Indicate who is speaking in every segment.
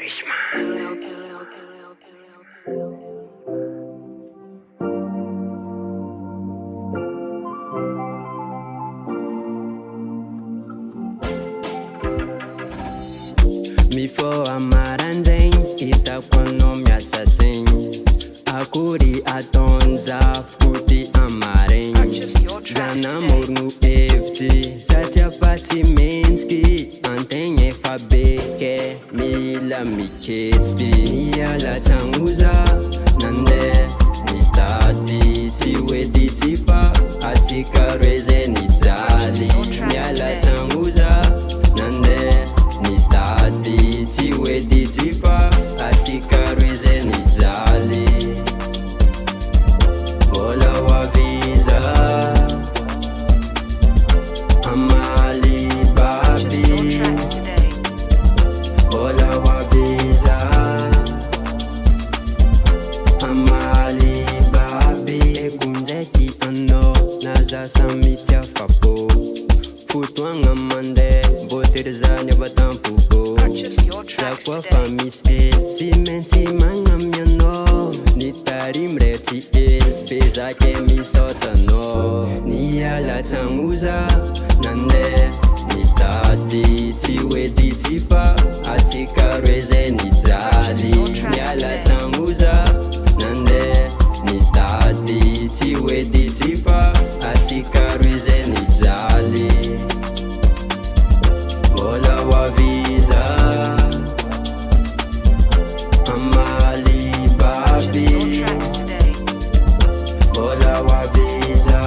Speaker 1: RICHMAN.
Speaker 2: Mi fo amarandem itakuwa nome assassin. Akuri atonza futi amarem. Zanamor no efti satya patimenski. Antenye fabeke mila miketski. Miala changuza nande mitati tiwedi tifa atika reze nitali. Miala changuza nande mitati tiwedi tifa atika reze nitali. Bola wa visa Amali babi. Bola wa visa Amali babi. Ekunzeki ano naza samitia fapo. Futwanga mande boterza nyabatampuko. Zakwa famis timenti manga miano. Nitarimre ti peza ke mi sotano. Niala changuza nande nitati tiwedi tifa atika reze nitali. Niala changuza nande nitati tiwedi tifa atika reze nitali. Bola wa visa Amali babi. Bola wa visa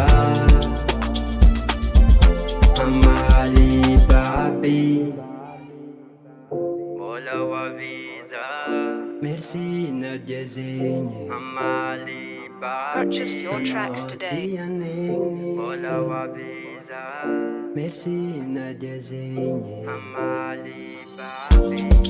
Speaker 2: Amali babi. Bola wa visa. Merci na desenhe Amali babi.
Speaker 1: Purchase your tracks today.
Speaker 2: Bola wa visa. Merci na desenhe Amali babi.